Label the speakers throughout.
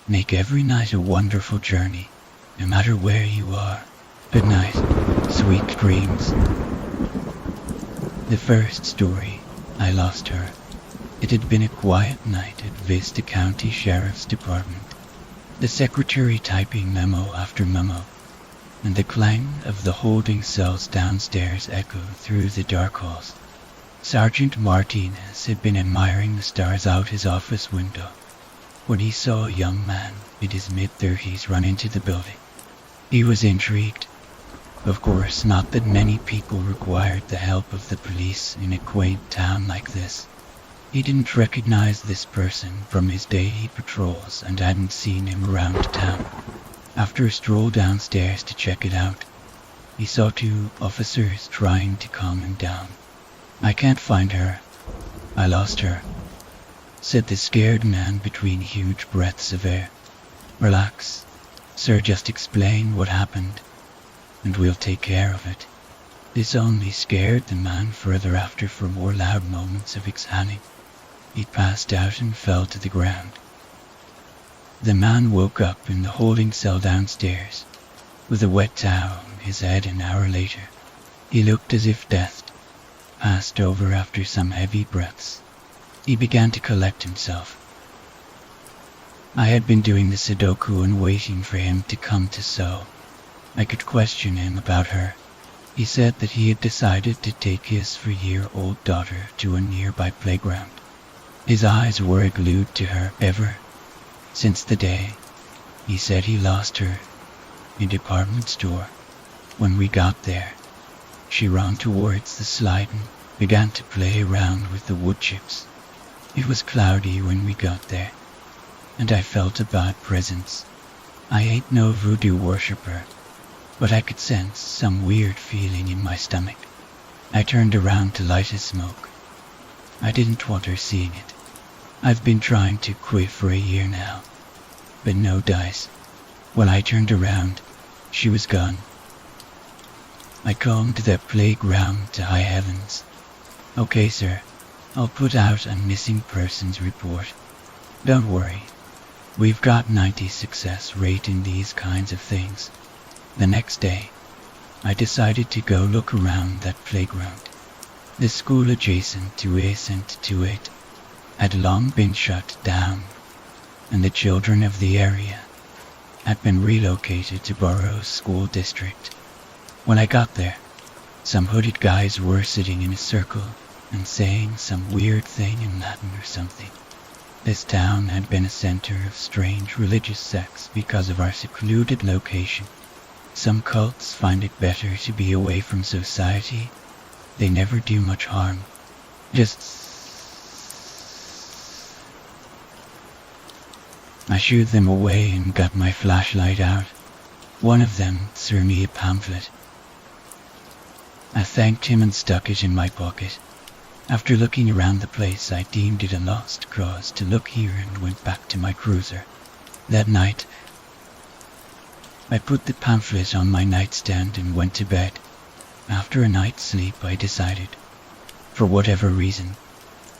Speaker 1: Make every night a wonderful journey, no matter where you are. Good night, sweet dreams. The first story, I lost her. It had been a quiet night at Vista County Sheriff's Department. The secretary typing memo after memo, and the clang of the holding cells downstairs echoed through the dark halls. Sergeant Martinez had been admiring the stars out his office window when he saw a young man in his mid-30s run into the building. He was intrigued. Of course, not that many people required the help of the police in a quaint town like this. He didn't recognize this person from his daily patrols and hadn't seen him around town. After a stroll downstairs to check it out, he saw two officers trying to calm him down. "I can't find her. I lost her," said the scared man between huge breaths of air. "Relax, sir, just explain what happened, and we'll take care of it." This only scared the man further after for more loud moments of exhaling. He passed out and fell to the ground. The man woke up in the holding cell downstairs, with a wet towel on his head an hour later. He looked as if death passed over after some heavy breaths. He began to collect himself. I had been doing the Sudoku and waiting for him to come to sew. I could question him about her. He said that he had decided to take his 3-year-old daughter to a nearby playground. His eyes were glued to her ever since the day he said he lost her in a department store. When we got there, she ran towards the slide and began to play around with the wood chips. It was cloudy when we got there, and I felt a bad presence. I ain't no voodoo worshipper, but I could sense some weird feeling in my stomach. I turned around to light a smoke. I didn't want her seeing it. I've been trying to quit for a year now, but no dice. When I turned around, she was gone. I calmed the playground to high heavens. "Okay, sir, I'll put out a missing persons report. Don't worry, we've got 90 success rate in these kinds of things." The next day, I decided to go look around that playground. The school adjacent to it had long been shut down, and the children of the area had been relocated to Burroughs School District. When I got there, some hooded guys were sitting in a circle and saying some weird thing in Latin or something. This town had been a center of strange religious sects because of our secluded location. Some cults find it better to be away from society. They never do much harm. I shooed them away and got my flashlight out. One of them threw me a pamphlet. I thanked him and stuck it in my pocket. After looking around the place, I deemed it a lost cause to look here and went back to my cruiser. That night, I put the pamphlet on my nightstand and went to bed. After a night's sleep, I decided, for whatever reason,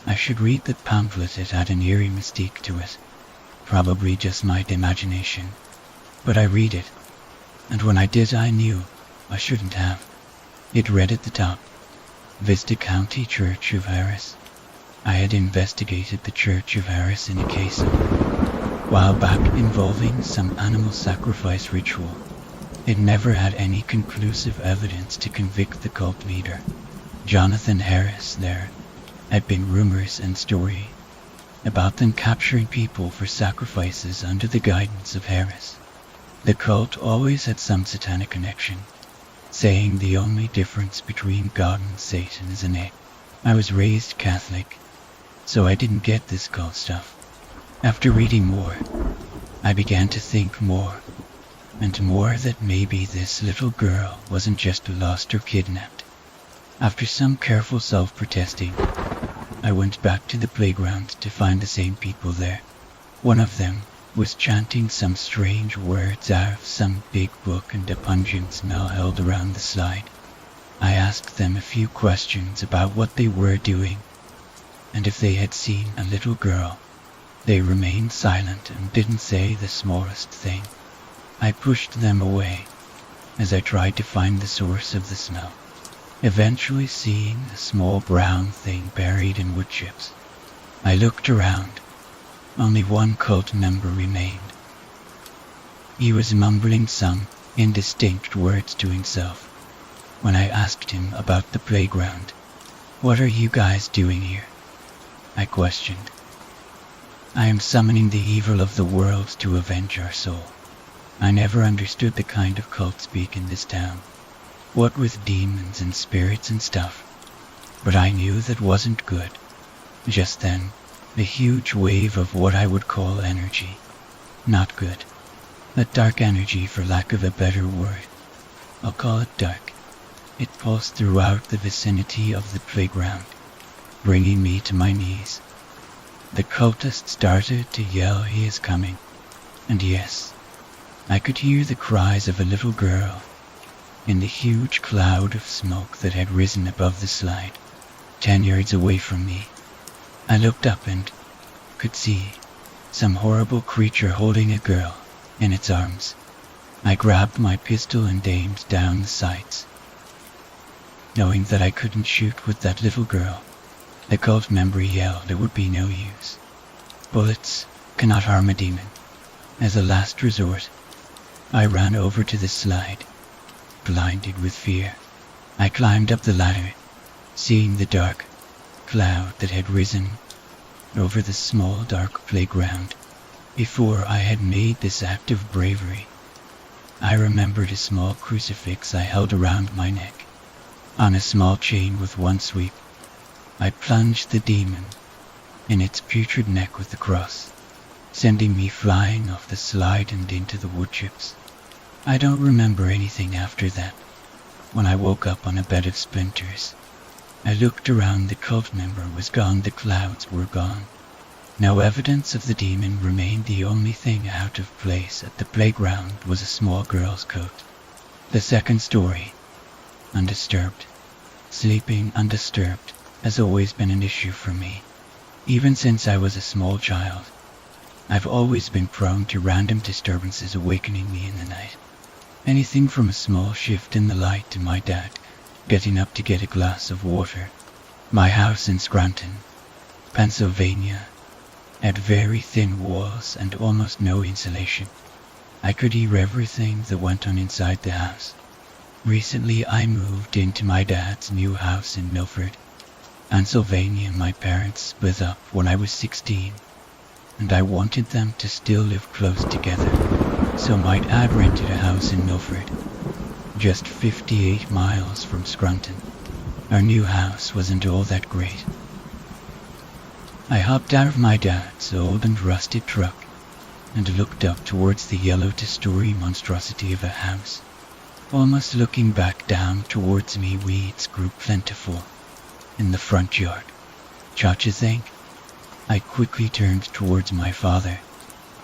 Speaker 1: I should read the pamphlet. It had an eerie mystique to it. Probably just my imagination. But I read it, and when I did, I knew I shouldn't have. It read at the top, Vista County Church of Harris. I had investigated the Church of Harris in a case a while back involving some animal sacrifice ritual. It never had any conclusive evidence to convict the cult leader, Jonathan Harris. There had been rumors and story about them capturing people for sacrifices under the guidance of Harris. The cult always had some satanic connection, saying the only difference between God and Satan is an egg. I was raised Catholic, so I didn't get this cult stuff. After reading more, I began to think more and more that maybe this little girl wasn't just lost or kidnapped. After some careful self-protesting, I went back to the playground to find the same people there. One of them was chanting some strange words out of some big book, and a pungent smell held around the slide. I asked them a few questions about what they were doing, and if they had seen a little girl. They remained silent and didn't say the smallest thing. I pushed them away as I tried to find the source of the smell, eventually seeing a small brown thing buried in wood chips. I looked around. Only one cult member remained. He was mumbling some indistinct words to himself when I asked him about the playground. "What are you guys doing here?" I questioned. "I am summoning the evil of the world to avenge our soul." I never understood the kind of cult speak in this town, what with demons and spirits and stuff, but I knew that wasn't good. Just then, a huge wave of what I would call energy. Not good. That dark energy, for lack of a better word. I'll call it dark. It pulsed throughout the vicinity of the playground, bringing me to my knees. The cultist started to yell, "He is coming." And yes, I could hear the cries of a little girl in the huge cloud of smoke that had risen above the slide, 10 yards away from me. I looked up and could see some horrible creature holding a girl in its arms. I grabbed my pistol and aimed down the sights, knowing that I couldn't shoot with that little girl. The cult member yelled it would be no use. Bullets cannot harm a demon. As a last resort, I ran over to the slide, blinded with fear. I climbed up the ladder, seeing the dark cloud that had risen over the small dark playground. Before I had made this act of bravery, I remembered a small crucifix I held around my neck. On a small chain with one sweep, I plunged the demon in its putrid neck with the cross, sending me flying off the slide and into the wood chips. I don't remember anything after that. When I woke up on a bed of splinters, I looked around. The cult member was gone, the clouds were gone. No evidence of the demon remained. The only thing out of place at the playground was a small girl's coat. The second story, undisturbed. Sleeping undisturbed has always been an issue for me. Even since I was a small child, I've always been prone to random disturbances awakening me in the night. Anything from a small shift in the light to my dad getting up to get a glass of water. My house in Scranton, Pennsylvania, had very thin walls and almost no insulation. I could hear everything that went on inside the house. Recently I moved into my dad's new house in Milford, Pennsylvania. My parents split up when I was 16, and I wanted them to still live close together. So my dad rented a house in Milford, just 58 miles from Scranton. Our new house wasn't all that great. I hopped out of my dad's old and rusted truck and looked up towards the yellow two-story monstrosity of a house. Almost looking back down towards me, weeds grew plentiful in the front yard. Cha-cha think? I quickly turned towards my father,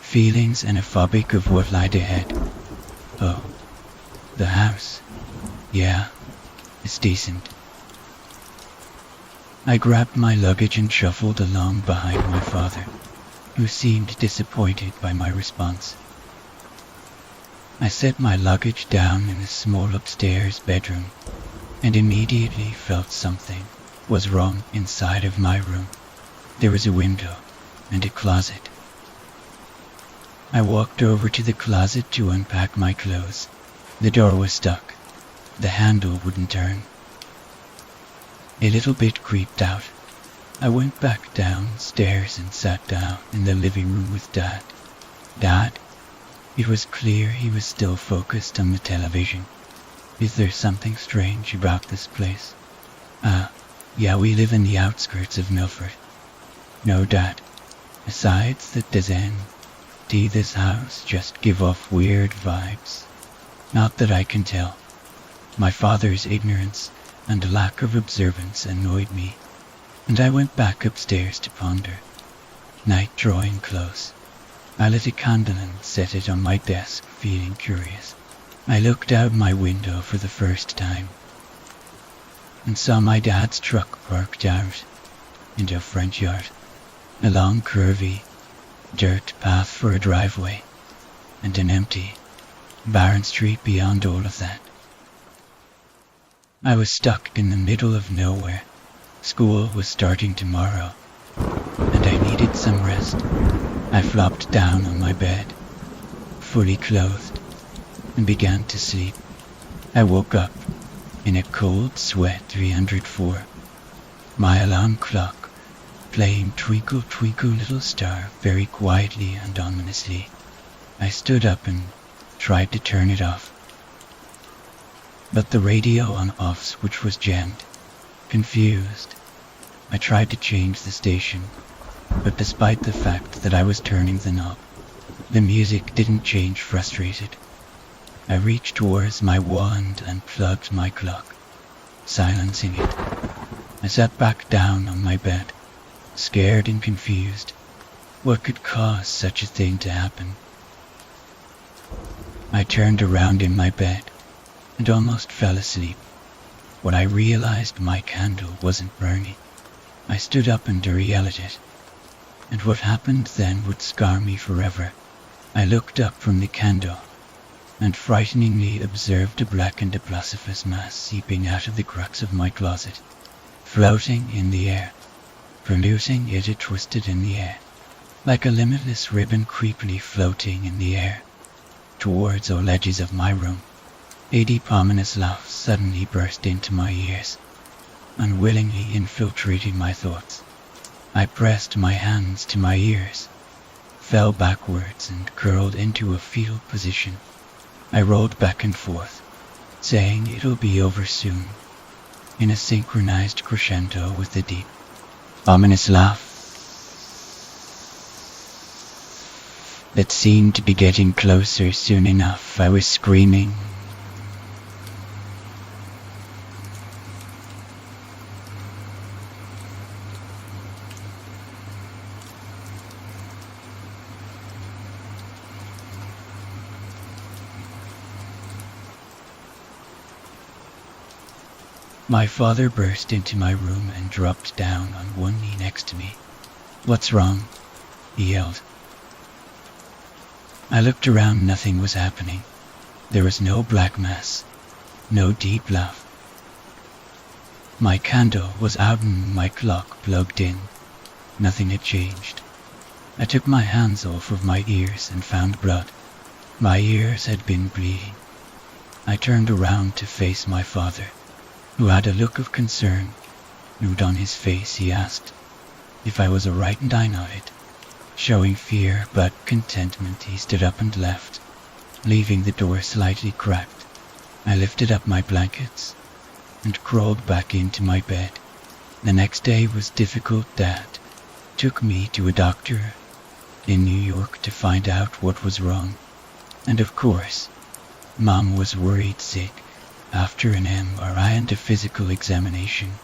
Speaker 1: feelings anaphobic of what lied ahead. "Oh, the house. Yeah, it's decent." I grabbed my luggage and shuffled along behind my father, who seemed disappointed by my response. I set my luggage down in a small upstairs bedroom and immediately felt something was wrong inside of my room. There was a window and a closet. I walked over to the closet to unpack my clothes. The door was stuck. The handle wouldn't turn. A little bit creeped out, I went back downstairs and sat down in the living room with Dad. Dad? It was clear he was still focused on the television. "Is there something strange about this place?" Yeah, we live in the outskirts of Milford." "No, Dad. Besides that design, this house just give off weird vibes. Not that I can tell. My father's ignorance and lack of observance annoyed me, and I went back upstairs to ponder. Night drawing close. I lit a candle and set it on my desk, feeling curious. I looked out my window for the first time and saw my dad's truck parked out in the front yard. A long, curvy, dirt path for a driveway, and an empty, barren street beyond all of that. I was stuck in the middle of nowhere. School was starting tomorrow, and I needed some rest. I flopped down on my bed, fully clothed, and began to sleep. I woke up in a cold sweat 304. My alarm clock playing Twinkle Twinkle Little Star very quietly and ominously. I stood up and tried to turn it off, but the radio on off switch was jammed. Confused, I tried to change the station, but despite the fact that I was turning the knob, the music didn't change. Frustrated, I reached towards my wand and plugged my clock, silencing it. I sat back down on my bed, scared and confused. What could cause such a thing to happen? I turned around in my bed and almost fell asleep when I realized my candle wasn't burning. I stood up and yelled at it, and what happened then would scar me forever. I looked up from the candle and frighteningly observed a blackened blasphemous mass seeping out of the cracks of my closet, floating in the air. Producing it twisted in the air, like a limitless ribbon creepily floating in the air, towards all edges of my room. A deep ominous laugh suddenly burst into my ears, unwillingly infiltrating my thoughts. I pressed my hands to my ears, fell backwards and curled into a fetal position. I rolled back and forth, saying it'll be over soon, in a synchronized crescendo with the deep, ominous laugh that seemed to be getting closer. Soon enough, I was screaming. My father burst into my room and dropped down on one knee next to me. "What's wrong?" he yelled. I looked around. Nothing was happening. There was no black mass, no deep laugh. My candle was out and my clock plugged in. Nothing had changed. I took my hands off of my ears and found blood. My ears had been bleeding. I turned around to face my father, who had a look of concern nude on his face. He asked if I was all right, and I nodded, showing fear but contentment. He stood up and left, leaving the door slightly cracked. I lifted up my blankets and crawled back into my bed. The next day was difficult. Dad took me to a doctor in New York to find out what was wrong, and of course, Mom was worried sick. After an MRI and a physical examination,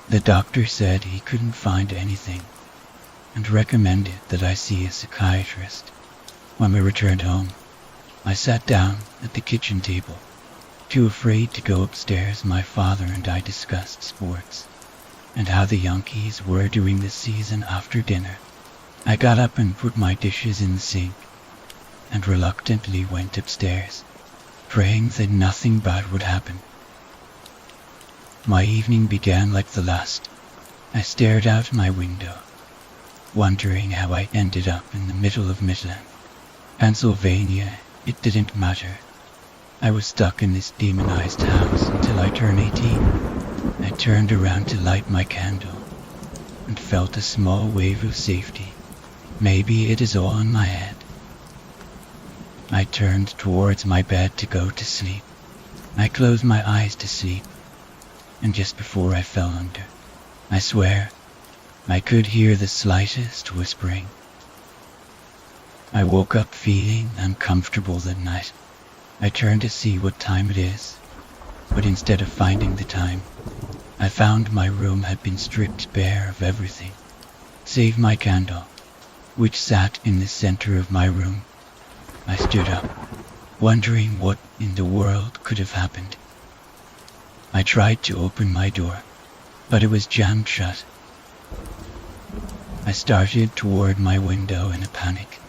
Speaker 1: the doctor said he couldn't find anything and recommended that I see a psychiatrist. When we returned home, I sat down at the kitchen table. Too afraid to go upstairs, my father and I discussed sports and how the Yankees were during the season. After dinner, I got up and put my dishes in the sink and reluctantly went upstairs, praying that nothing bad would happen. My evening began like the last. I stared out my window, wondering how I ended up in the middle of Midland, Pennsylvania. It didn't matter. I was stuck in this demonized house until I turned 18. I turned around to light my candle and felt a small wave of safety. Maybe it is all in my head. I turned towards my bed to go to sleep. I closed my eyes to sleep, and just before I fell under, I swear, I could hear the slightest whispering. I woke up feeling uncomfortable that night. I turned to see what time it is, but instead of finding the time, I found my room had been stripped bare of everything, save my candle, which sat in the center of my room. I stood up, wondering what in the world could have happened. I tried to open my door, but it was jammed shut. I started toward my window in a panic,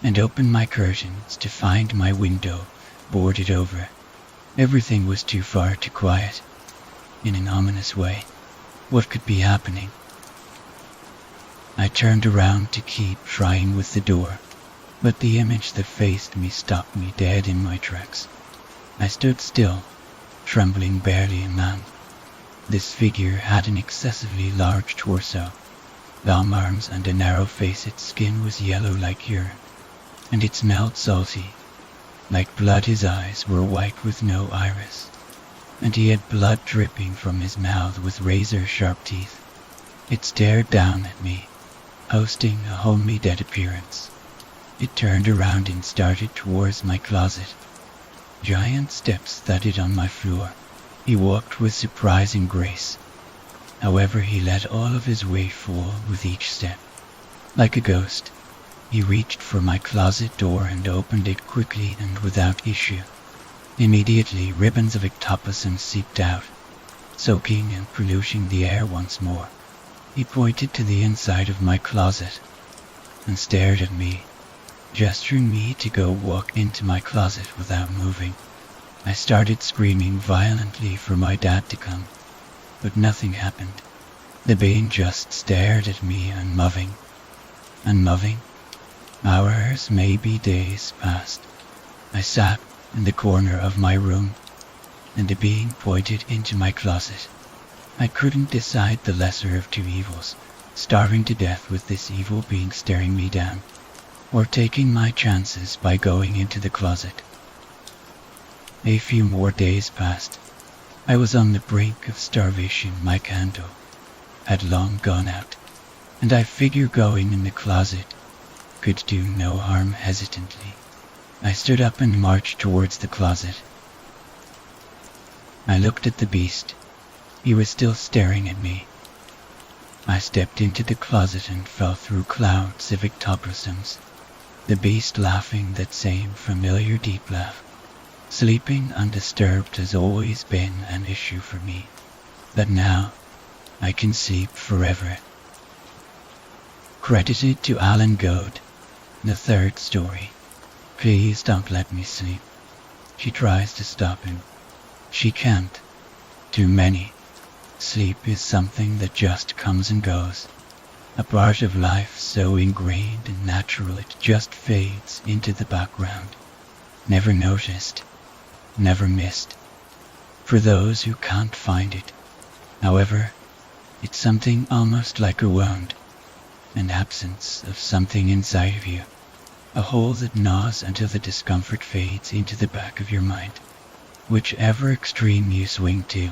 Speaker 1: and opened my curtains to find my window boarded over. Everything was too far too quiet. In an ominous way, what could be happening? I turned around to keep trying with the door, but the image that faced me stopped me dead in my tracks. I stood still, trembling barely a man. This figure had an excessively large torso, long arms and a narrow face. Its skin was yellow like urine, and it smelled salty, like blood. His eyes were white with no iris, and he had blood dripping from his mouth with razor-sharp teeth. It stared down at me, hosting a homely dead appearance. It turned around and started towards my closet. Giant steps thudded on my floor. He walked with surprising grace. However, he let all of his weight fall with each step. Like a ghost, he reached for my closet door and opened it quickly and without issue. Immediately, ribbons of ectoplasm seeped out, soaking and polluting the air once more. He pointed to the inside of my closet and stared at me, gesturing me to go walk into my closet without moving. I started screaming violently for my dad to come, but nothing happened. The being just stared at me, unmoving. Hours, maybe days, passed. I sat in the corner of my room, and the being pointed into my closet. I couldn't decide the lesser of two evils, starving to death with this evil being staring me down, or taking my chances by going into the closet. A few more days passed. I was on the brink of starvation. My candle had long gone out, and I figured going in the closet could do no harm. Hesitantly, I stood up and marched towards the closet. I looked at the beast. He was still staring at me. I stepped into the closet and fell through clouds of ectoplasms, the beast laughing that same familiar deep laugh. Sleeping undisturbed has always been an issue for me, but now I can sleep forever. Credited to Alan Goad, the third story. Please don't let me sleep. She tries to stop him. She can't. Too many. Sleep is something that just comes and goes, a part of life so ingrained and natural it just fades into the background. Never noticed, never missed. For those who can't find it, however, it's something almost like a wound, an absence of something inside of you, a hole that gnaws until the discomfort fades into the back of your mind. Whichever extreme you swing to,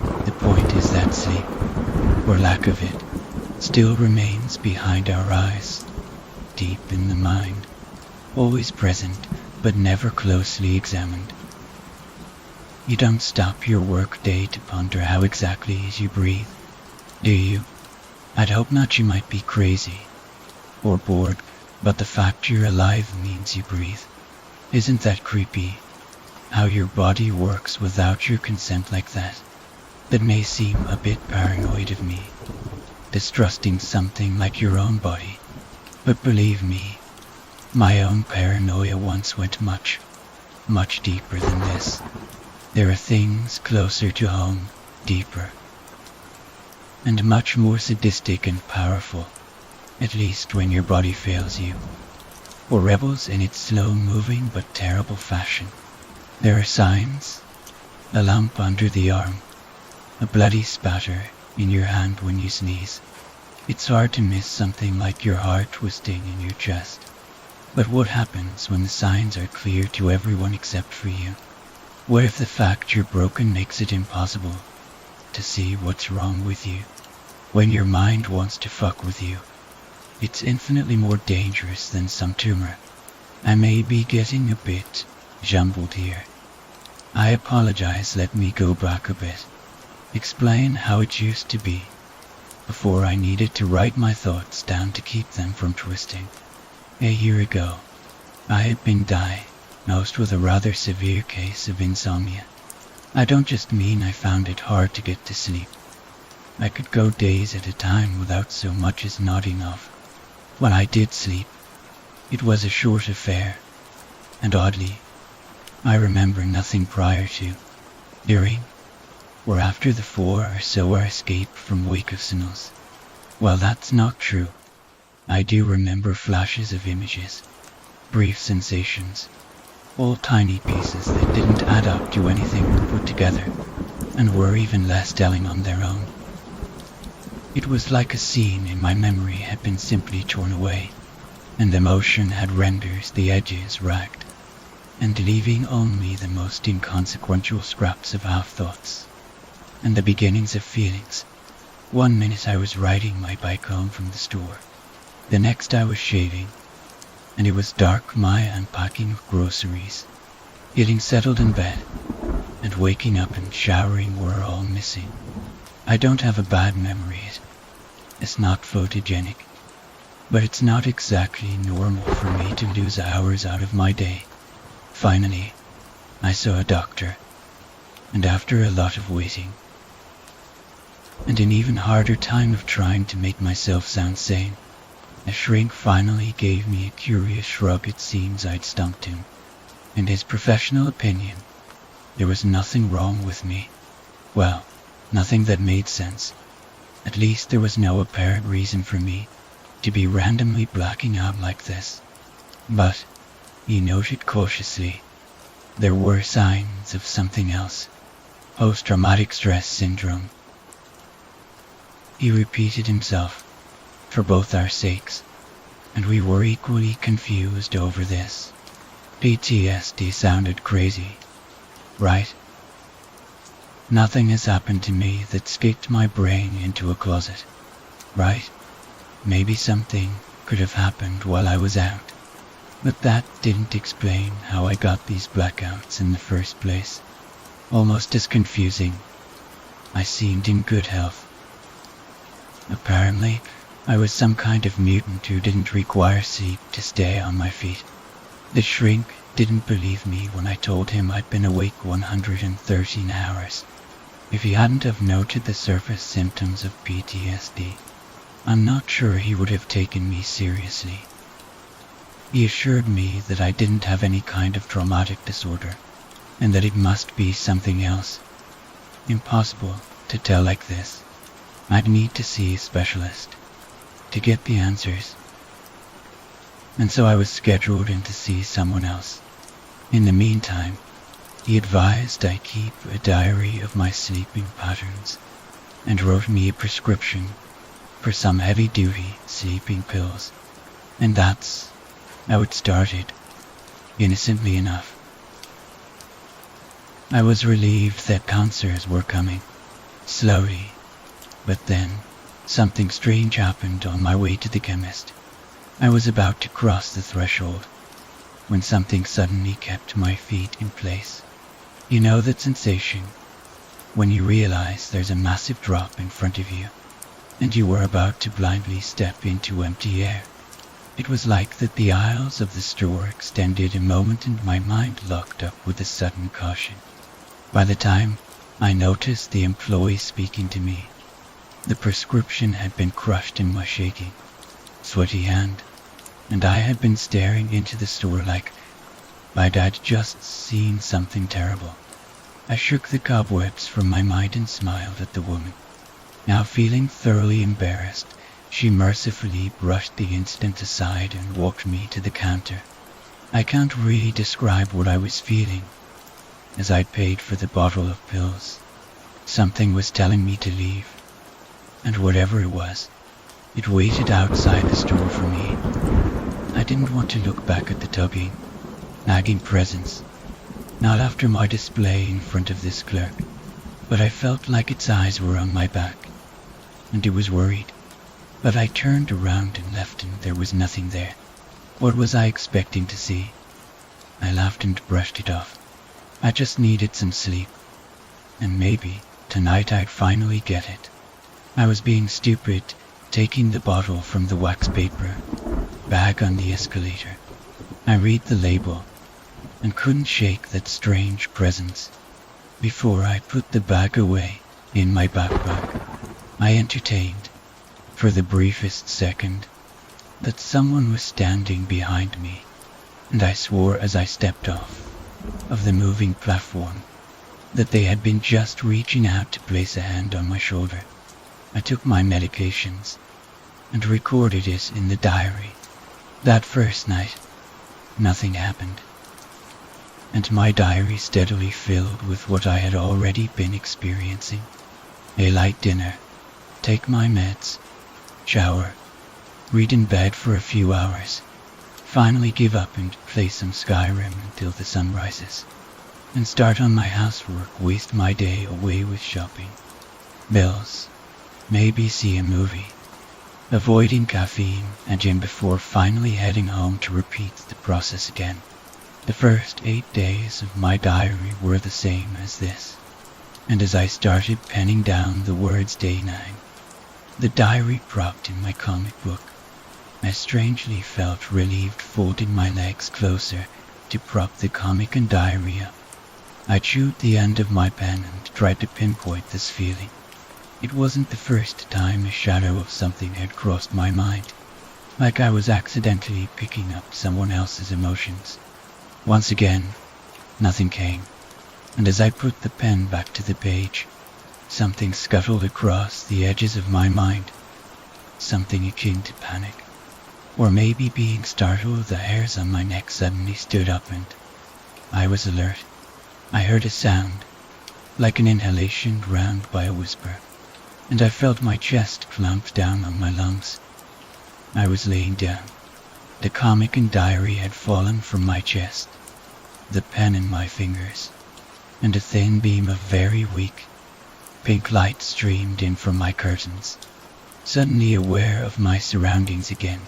Speaker 1: the point is that sleep, or lack of it, still remains behind our eyes, deep in the mind, always present but never closely examined. You don't stop your work day to ponder how exactly you breathe, do you? I'd hope not. You might be crazy or bored, but the fact you're alive means you breathe. Isn't that creepy? How your body works without your consent like that? That may seem a bit paranoid of me, distrusting something like your own body, but believe me, my own paranoia once went much, much deeper than this. There are things closer to home, deeper, and much more sadistic and powerful, at least when your body fails you, or rebels in its slow-moving but terrible fashion. There are signs: a lump under the arm, a bloody spatter in your hand when you sneeze. It's hard to miss something like your heart twisting in your chest. But what happens when the signs are clear to everyone except for you? What if the fact you're broken makes it impossible to see what's wrong with you? When your mind wants to fuck with you, it's infinitely more dangerous than some tumor. I may be getting a bit jumbled here. I apologize. Let me go back a bit. Explain how it used to be, before I needed to write my thoughts down to keep them from twisting. A year ago, I had been diagnosed with a rather severe case of insomnia. I don't just mean I found it hard to get to sleep. I could go days at a time without so much as nodding off. When I did sleep, it was a short affair, and oddly, I remember nothing prior to, during, or after the 4 or so hour escape from wakefulness. Well, that's not true. I do remember flashes of images, brief sensations, all tiny pieces that didn't add up to anything put together, and were even less telling on their own. It was like a scene in my memory had been simply torn away, and emotion had rendered the edges ragged, and leaving only the most inconsequential scraps of half-thoughts, and the beginnings of feelings. One minute I was riding my bike home from the store, the next I was shaving, and it was dark, my unpacking of groceries, getting settled in bed, and waking up and showering were all missing. I don't have a bad memory. It's not photogenic, but it's not exactly normal for me to lose hours out of my day. Finally, I saw a doctor, and after a lot of waiting, and an even harder time of trying to make myself sound sane, a shrink finally gave me a curious shrug. It seems I'd stumped him. In his professional opinion, there was nothing wrong with me. Well, nothing that made sense. At least there was no apparent reason for me to be randomly blacking out like this. But, he noted cautiously, there were signs of something else. Post-traumatic stress syndrome. He repeated himself, for both our sakes, and we were equally confused over this. PTSD sounded crazy, right? Nothing has happened to me that's kicked my brain into a closet, right? Maybe something could have happened while I was out, but that didn't explain how I got these blackouts in the first place. Almost as confusing, I seemed in good health. Apparently, I was some kind of mutant who didn't require sleep to stay on my feet. The shrink didn't believe me when I told him I'd been awake 113 hours. If he hadn't have noted the surface symptoms of PTSD, I'm not sure he would have taken me seriously. He assured me that I didn't have any kind of traumatic disorder, and that it must be something else. Impossible to tell like this. I'd need to see a specialist to get the answers. And so I was scheduled in to see someone else. In the meantime, he advised I keep a diary of my sleeping patterns and wrote me a prescription for some heavy-duty sleeping pills. And that's how it started, innocently enough. I was relieved that answers were coming, slowly, but then something strange happened on my way to the chemist. I was about to cross the threshold when something suddenly kept my feet in place. You know that sensation when you realize there's a massive drop in front of you and you were about to blindly step into empty air. It was like that the aisles of the store extended a moment and my mind locked up with a sudden caution. By the time I noticed the employee speaking to me, the prescription had been crushed in my shaking, sweaty hand, and I had been staring into the store like I'd just seen something terrible. I shook the cobwebs from my mind and smiled at the woman. Now feeling thoroughly embarrassed, she mercifully brushed the incident aside and walked me to the counter. I can't really describe what I was feeling, as I'd paid for the bottle of pills. Something was telling me to leave, and whatever it was, it waited outside the store for me. I didn't want to look back at the tugging, nagging presence, not after my display in front of this clerk, but I felt like its eyes were on my back, and it was worried. But I turned around and left and there was nothing there. What was I expecting to see? I laughed and brushed it off. I just needed some sleep, and maybe tonight I'd finally get it. I was being stupid, taking the bottle from the wax paper bag on the escalator. I read the label and couldn't shake that strange presence before I put the bag away in my backpack. I entertained, for the briefest second, that someone was standing behind me, and I swore as I stepped off of the moving platform that they had been just reaching out to place a hand on my shoulder. I took my medications and recorded it in the diary. That first night, nothing happened, and my diary steadily filled with what I had already been experiencing. A light dinner, take my meds, shower, read in bed for a few hours, finally give up and play some Skyrim until the sun rises, and start on my housework, waste my day away with shopping, bills, maybe see a movie, avoiding caffeine and gym before finally heading home to repeat the process again. The first 8 days of my diary were the same as this, and as I started penning down the words day 9, the diary propped in my comic book, I strangely felt relieved, folding my legs closer to prop the comic and diary up. I chewed the end of my pen and tried to pinpoint this feeling. It wasn't the first time a shadow of something had crossed my mind, like I was accidentally picking up someone else's emotions. Once again, nothing came, and as I put the pen back to the page, something scuttled across the edges of my mind, something akin to panic. Or maybe being startled. The hairs on my neck suddenly stood up and I was alert. I heard a sound, like an inhalation drowned by a whisper, and I felt my chest clamp down on my lungs. I was laying down. The comic and diary had fallen from my chest, the pen in my fingers, and a thin beam of very weak, pink light streamed in from my curtains. Suddenly aware of my surroundings again,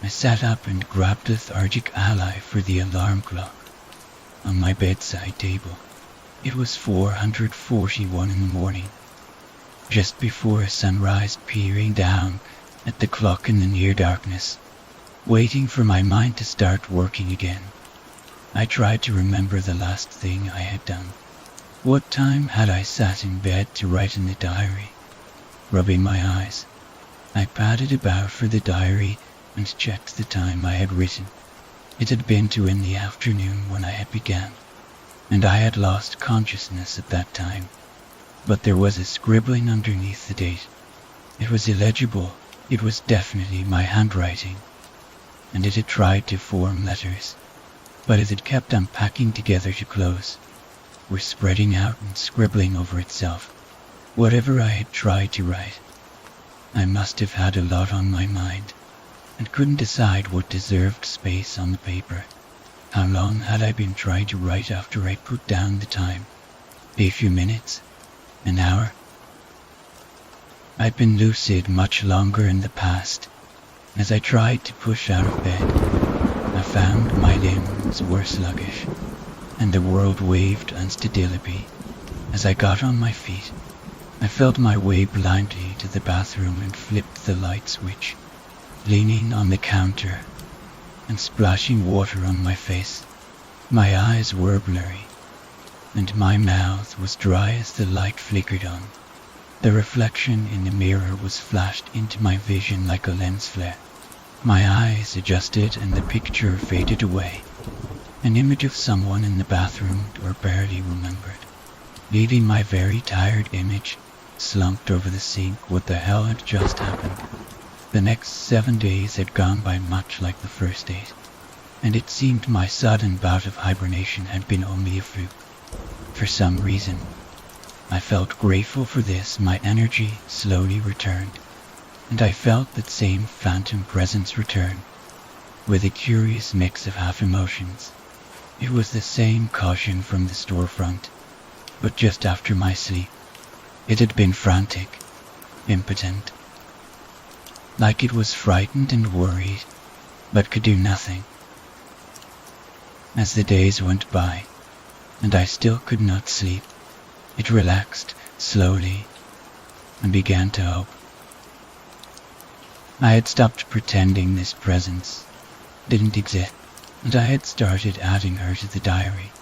Speaker 1: I sat up and grabbed a lethargic ally for the alarm clock on my bedside table. It was 4:41 in the morning, just before sunrise, peering down at the clock in the near darkness, waiting for my mind to start working again. I tried to remember the last thing I had done. What time had I sat in bed to write in the diary? Rubbing my eyes, I padded about for the diary and checked the time I had written. It had been 2 in the afternoon when I had begun, and I had lost consciousness at that time. But there was a scribbling underneath the date. It was illegible. It was definitely my handwriting, and it had tried to form letters, but it had kept unpacking together to close, were spreading out and scribbling over itself. Whatever I had tried to write, I must have had a lot on my mind, and couldn't decide what deserved space on the paper. How long had I been trying to write after I put down the time? A few minutes? An hour? I'd been lucid much longer in the past. As I tried to push out of bed, I found my limbs were sluggish, and the world waved unsteadily. As I got on my feet, I felt my way blindly to the bathroom and flipped the light switch, leaning on the counter and splashing water on my face. My eyes were blurry, and my mouth was dry as the light flickered on. The reflection in the mirror was flashed into my vision like a lens flare. My eyes adjusted and the picture faded away. An image of someone in the bathroom or barely remembered, leaving my very tired image slumped over the sink. What the hell had just happened? The next 7 days had gone by much like the first 8, and it seemed my sudden bout of hibernation had been only a fluke. For some reason, I felt grateful for this. My energy slowly returned, and I felt that same phantom presence return, with a curious mix of half emotions. It was the same caution from the storefront, but just after my sleep. It had been frantic, impotent, like it was frightened and worried, but could do nothing. As the days went by, and I still could not sleep, it relaxed slowly and began to hope. I had stopped pretending this presence didn't exist, and I had started adding her to the diary.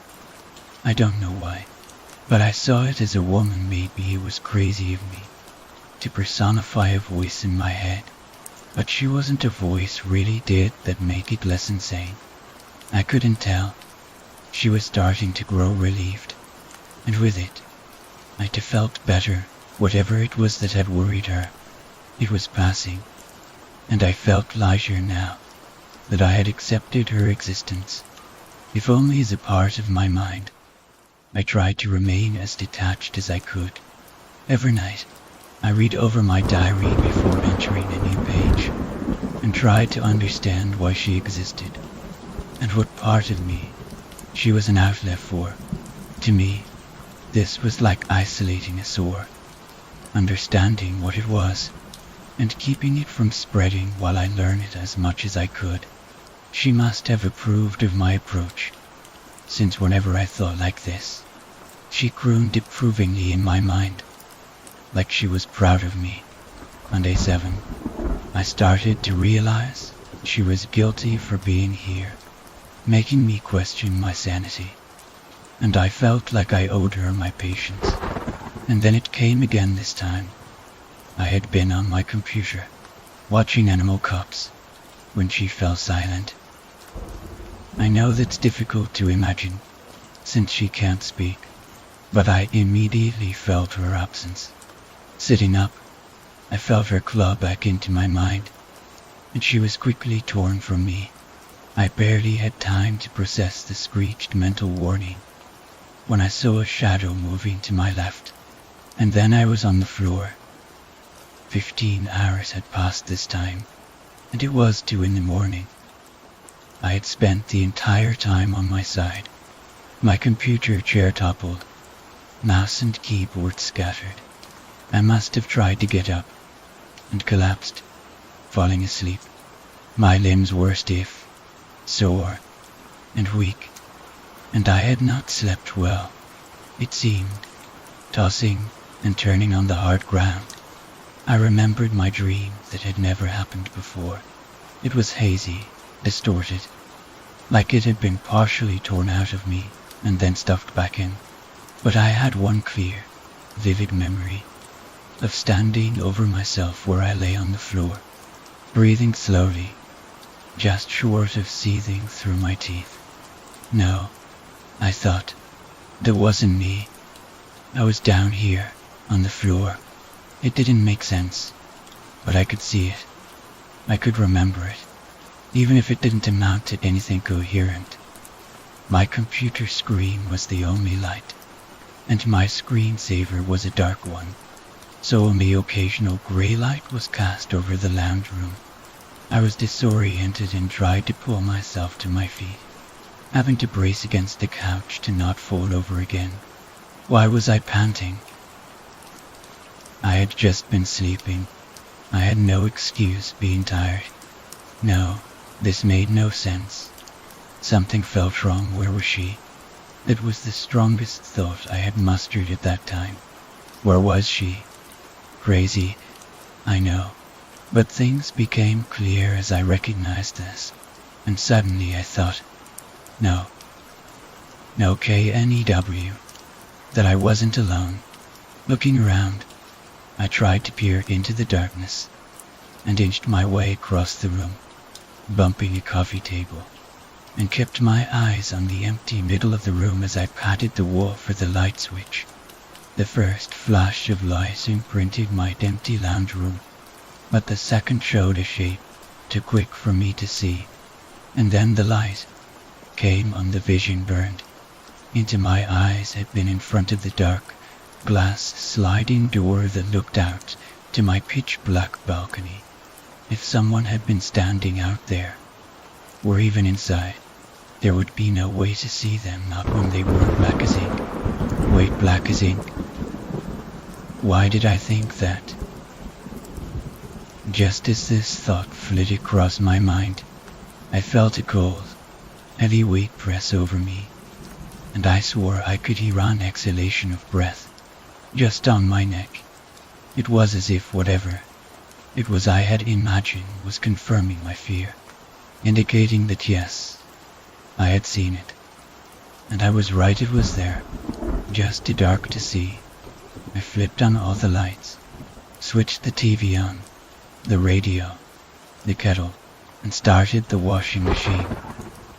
Speaker 1: I don't know why, but I saw it as a woman. Maybe it was crazy of me, to personify a voice in my head, but she wasn't a voice really did that make it less insane. I couldn't tell. She was starting to grow relieved, and with it, I felt better. Whatever it was that had worried her, it was passing, and I felt lighter now that I had accepted her existence, if only as a part of my mind. I tried to remain as detached as I could. Every night, I read over my diary before entering a new page, and tried to understand why she existed, and what part of me she was an outlet for. To me, this was like isolating a sore, understanding what it was, and keeping it from spreading while I learned it as much as I could. She must have approved of my approach, since whenever I thought like this, she crooned approvingly in my mind, like she was proud of me. On day 7, I started to realize she was guilty for being here, making me question my sanity, and I felt like I owed her my patience. And then it came again this time. I had been on my computer, watching Animal Cops, when she fell silent. I know that's difficult to imagine, since she can't speak, but I immediately felt her absence. Sitting up, I felt her claw back into my mind, and she was quickly torn from me. I barely had time to process the screeched mental warning when I saw a shadow moving to my left, and then I was on the floor. 15 hours had passed this time, and it was 2 in the morning. I had spent the entire time on my side. My computer chair toppled, mouse and keyboard scattered. I must have tried to get up, and collapsed, falling asleep. My limbs were stiff, sore, and weak, and I had not slept well, it seemed, tossing and turning on the hard ground. I remembered my dream that had never happened before. It was hazy, distorted, like it had been partially torn out of me and then stuffed back in. But I had one clear, vivid memory of standing over myself where I lay on the floor, breathing slowly, just short of seething through my teeth. No, I thought, that wasn't me. I was down here, on the floor. It didn't make sense, but I could see it. I could remember it, even if it didn't amount to anything coherent. My computer screen was the only light, and my screensaver was a dark one, so only occasional gray light was cast over the lounge room. I was disoriented and tried to pull myself to my feet, having to brace against the couch to not fall over again. Why was I panting? I had just been sleeping. I had no excuse being tired. No, this made no sense. Something felt wrong. Where was she? That was the strongest thought I had mustered at that time. Where was she? Crazy, I know, but things became clear as I recognized this, and suddenly I thought, no, KNEW, that I wasn't alone. Looking around, I tried to peer into the darkness, and inched my way across the room, bumping a coffee table, and kept my eyes on the empty middle of the room as I patted the wall for the light switch. The first flash of light imprinted my empty lounge room, but the second showed a shape too quick for me to see, and then the light came on. The vision burned into my eyes. Had been in front of the dark, glass sliding door that looked out to my pitch-black balcony. If someone had been standing out there, or even inside, there would be no way to see them, not when they were black as ink. Wait, black as ink? Why did I think that? Just as this thought flitted across my mind, I felt a cold, heavy weight press over me, and I swore I could hear an exhalation of breath just on my neck. It was as if whatever it was I had imagined was confirming my fear, indicating that yes, I had seen it, and I was right, it was there, just too dark to see. I flipped on all the lights, switched the TV on, the radio, the kettle, and started the washing machine.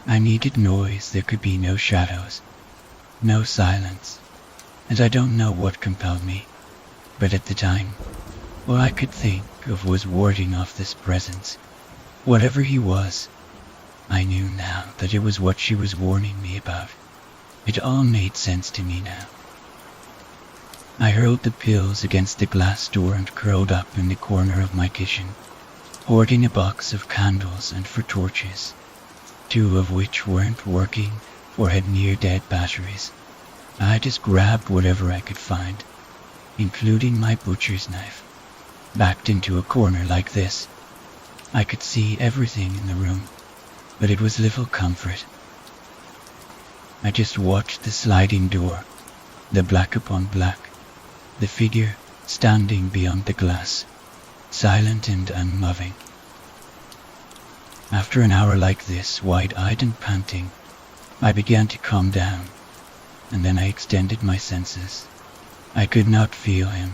Speaker 1: I needed noise. There could be no shadows, no silence, and I don't know what compelled me, but at the time, all I could think of was warding off this presence. Whatever he was, I knew now that it was what she was warning me about. It all made sense to me now. I hurled the pills against the glass door and curled up in the corner of my kitchen, hoarding a box of candles and for torches, 2 of which weren't working or had near-dead batteries. I just grabbed whatever I could find, including my butcher's knife. Backed into a corner like this, I could see everything in the room, but it was little comfort. I just watched the sliding door, the black upon black, the figure standing beyond the glass, silent and unmoving. After an hour like this, wide-eyed and panting, I began to calm down, and then I extended my senses. I could not feel him.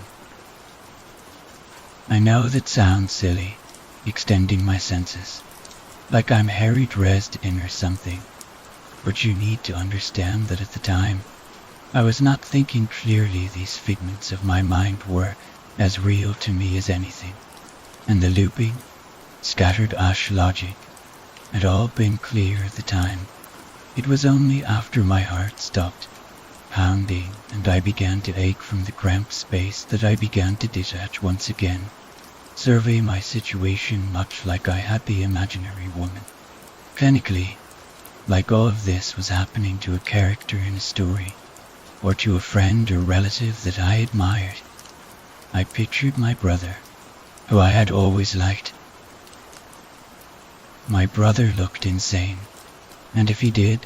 Speaker 1: I know that sounds silly, extending my senses, like I'm Harry Dresden or something, but you need to understand that at the time, I was not thinking clearly. These figments of my mind were as real to me as anything, and the looping, scattered ash logic had all been clear at the time. It was only after my heart stopped pounding and I began to ache from the cramped space that I began to detach once again, survey my situation much like I had the imaginary woman. Clinically, like all of this was happening to a character in a story, or to a friend or relative that I admired. I pictured my brother, who I had always liked. My brother looked insane, and if he did,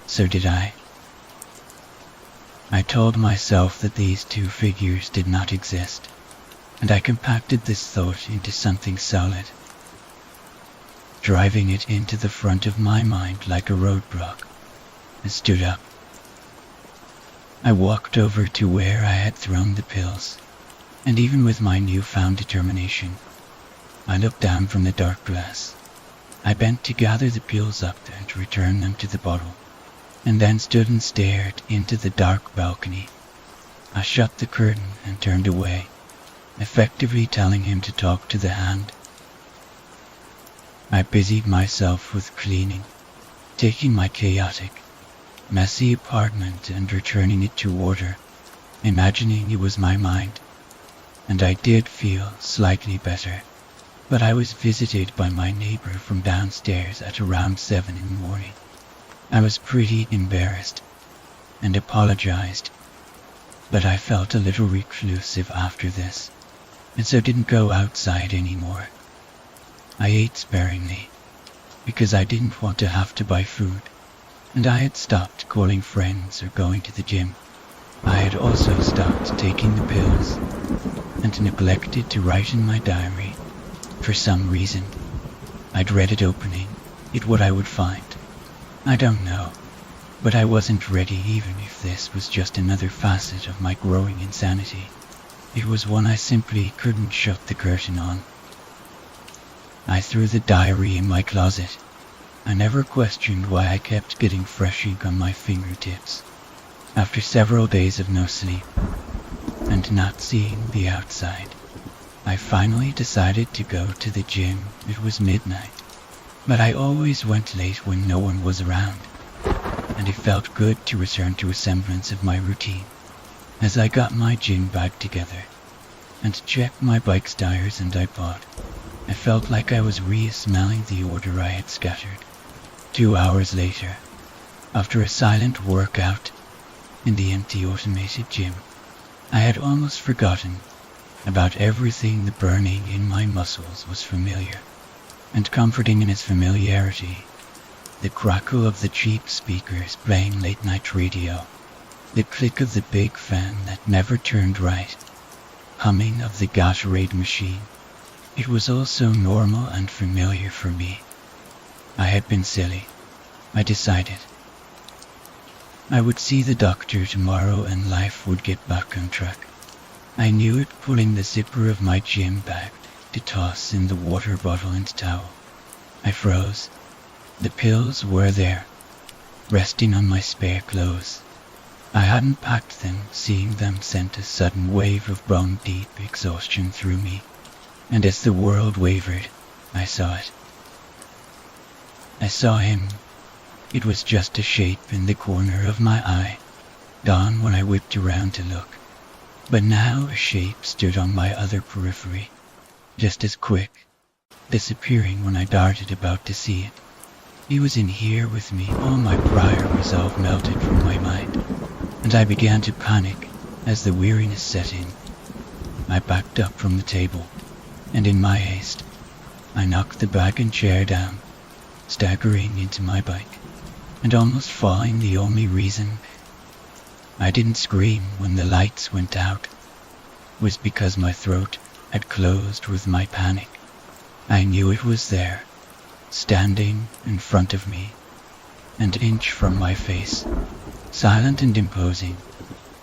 Speaker 1: so did I. I told myself that these 2 figures did not exist, and I compacted this thought into something solid, driving it into the front of my mind like a roadblock. I stood up. I walked over to where I had thrown the pills, and even with my newfound determination, I looked down from the dark glass. I bent to gather the pills up and return them to the bottle, and then stood and stared into the dark balcony. I shut the curtain and turned away, effectively telling him to talk to the hand. I busied myself with cleaning, taking my chaotic, messy apartment and returning it to order, imagining it was my mind, and I did feel slightly better. But I was visited by my neighbor from downstairs at around 7 in the morning. I was pretty embarrassed and apologized, but I felt a little reclusive after this, and so didn't go outside anymore. I ate sparingly, because I didn't want to have to buy food, and I had stopped calling friends or going to the gym. I had also stopped taking the pills, and neglected to write in my diary. For some reason, I dreaded opening it, what I would find. I don't know, but I wasn't ready even if this was just another facet of my growing insanity. It was one I simply couldn't shut the curtain on. I threw the diary in my closet. I never questioned why I kept getting fresh ink on my fingertips. After several days of no sleep, and not seeing the outside, I finally decided to go to the gym. It was midnight, but I always went late when no one was around, and it felt good to return to a semblance of my routine. As I got my gym bag together and checked my bike's tires and iPod, I felt like I was re-smelling the order I had scattered. 2 hours later, after a silent workout in the empty automated gym, I had almost forgotten about everything. The burning in my muscles was familiar, and comforting in its familiarity. The crackle of the cheap speakers playing late-night radio, the click of the big fan that never turned right, humming of the Gatorade machine. It was all so normal and familiar for me. I had been silly, I decided. I would see the doctor tomorrow and life would get back on track. I knew it pulling the zipper of my gym bag to toss in the water bottle and towel. I froze. The pills were there, resting on my spare clothes. I hadn't packed them. Seeing them sent a sudden wave of bone-deep exhaustion through me, and as the world wavered, I saw it. I saw him. It was just a shape in the corner of my eye, gone when I whipped around to look. But now a shape stood on my other periphery, just as quick, disappearing when I darted about to see it. He was in here with me. All my prior resolve melted from my mind, and I began to panic as the weariness set in. I backed up from the table, and in my haste, I knocked the bag and chair down, staggering into my bike, and almost falling. The only reason I didn't scream when the lights went out was because my throat had closed with my panic. I knew it was there, standing in front of me, an inch from my face, silent and imposing,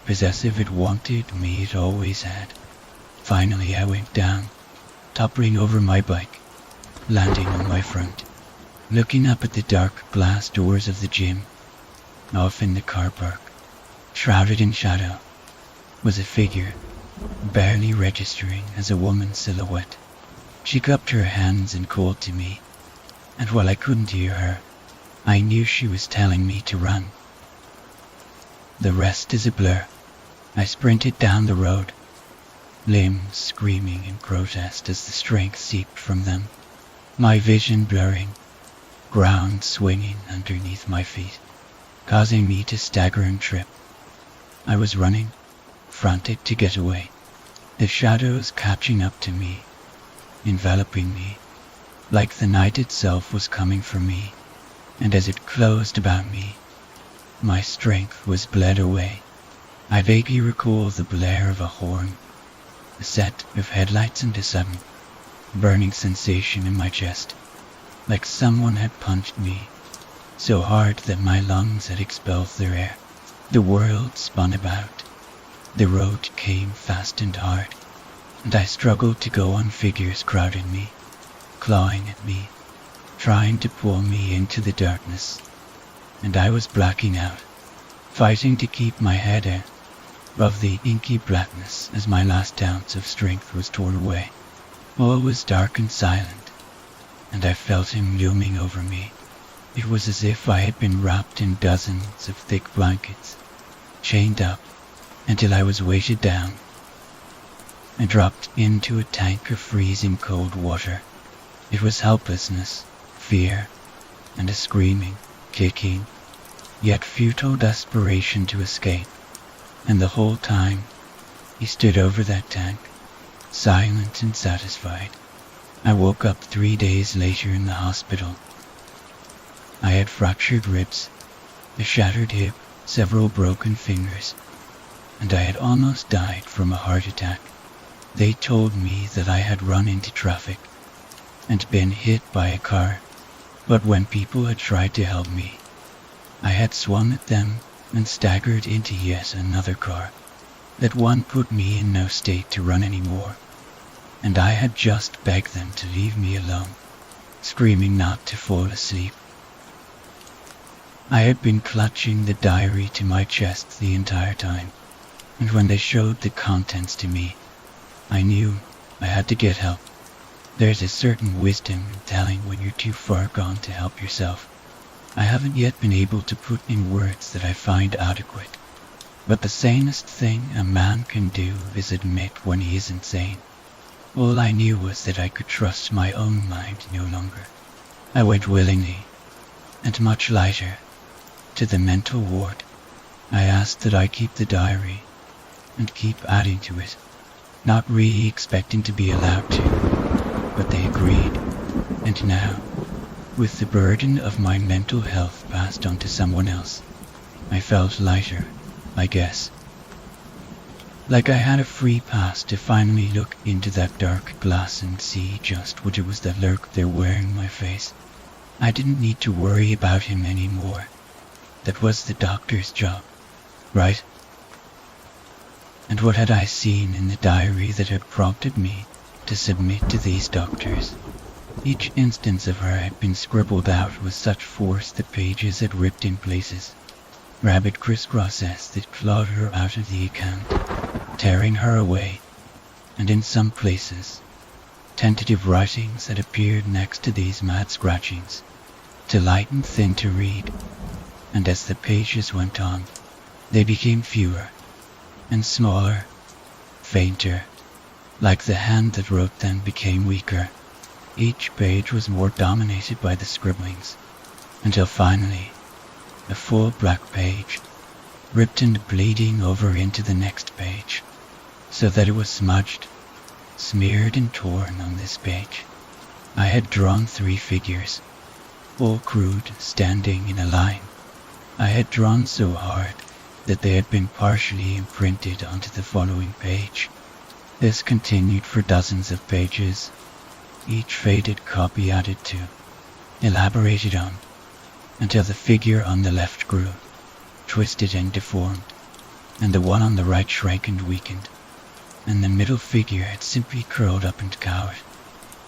Speaker 1: possessive. It wanted me, it always had. Finally I went down, toppling over my bike, landing on my front, looking up at the dark glass doors of the gym. Off in the car park, shrouded in shadow, was a figure, barely registering as a woman's silhouette. She cupped her hands and called to me, and while I couldn't hear her, I knew she was telling me to run. The rest is a blur. I sprinted down the road, limbs screaming in protest as the strength seeped from them, my vision blurring, ground swinging underneath my feet, causing me to stagger and trip. I was running, frantic to get away, the shadows catching up to me, enveloping me, like the night itself was coming for me, and as it closed about me, my strength was bled away. I vaguely recall the blare of a horn, a set of headlights, and a sudden, burning sensation in my chest, like someone had punched me, so hard that my lungs had expelled their air. The world spun about. The road came fast and hard, and I struggled to go on. Figures crowded me, clawing at me, trying to pull me into the darkness, and I was blacking out, fighting to keep my head out above the inky blackness as my last ounce of strength was torn away. All was dark and silent, and I felt him looming over me. It was as if I had been wrapped in dozens of thick blankets, chained up until I was weighted down and dropped into a tank of freezing cold water. It was helplessness, fear, and a screaming, kicking, yet futile desperation to escape. And the whole time, he stood over that tank, silent and satisfied. I woke up 3 days later in the hospital. I had fractured ribs, a shattered hip, several broken fingers, and I had almost died from a heart attack. They told me that I had run into traffic and been hit by a car, but when people had tried to help me, I had swung at them and staggered into yet another car. That one put me in no state to run anymore, and I had just begged them to leave me alone, screaming not to fall asleep. I had been clutching the diary to my chest the entire time, and when they showed the contents to me, I knew I had to get help. There's a certain wisdom in telling when you're too far gone to help yourself. I haven't yet been able to put in words that I find adequate, but the sanest thing a man can do is admit when he is insane. All I knew was that I could trust my own mind no longer. I went willingly, and much lighter, to the mental ward. I asked that I keep the diary, and keep adding to it, not really expecting to be allowed to, but they agreed, and now, with the burden of my mental health passed on to someone else, I felt lighter, I guess. Like I had a free pass to finally look into that dark glass and see just what it was that lurked there wearing my face. I didn't need to worry about him anymore. That was the doctor's job, right? And what had I seen in the diary that had prompted me to submit to these doctors? Each instance of her had been scribbled out with such force that pages had ripped in places. Rabid crisscrosses that clawed her out of the account, tearing her away, and in some places, tentative writings had appeared next to these mad scratchings, too light and thin to read, and as the pages went on, they became fewer and smaller, fainter, like the hand that wrote them became weaker. Each page was more dominated by the scribblings, until finally, a full black page, ripped and bleeding over into the next page, so that it was smudged, smeared and torn on this page. I had drawn 3 figures, all crude, standing in a line. I had drawn so hard that they had been partially imprinted onto the following page. This continued for dozens of pages, each faded copy added to, elaborated on, until the figure on the left grew, twisted and deformed, and the one on the right shrank and weakened, and the middle figure had simply curled up and cowered.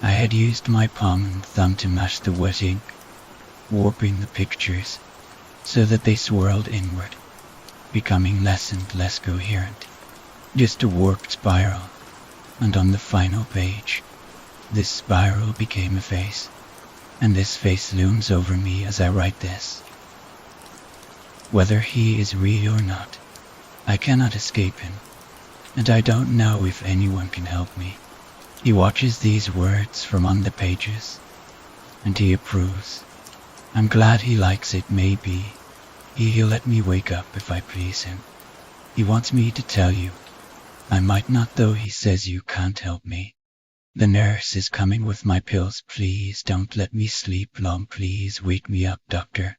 Speaker 1: I had used my palm and thumb to match the wet ink, warping the pictures so that they swirled inward, becoming less and less coherent, just a warped spiral, and on the final page, this spiral became a face, and this face looms over me as I write this. Whether he is real or not, I cannot escape him, and I don't know if anyone can help me. He watches these words from on the pages, and he approves. I'm glad he likes it. Maybe he'll let me wake up if I please him. He wants me to tell you. I might not, though. He says you can't help me. The nurse is coming with my pills. Please don't let me sleep long. Please wake me up, doctor.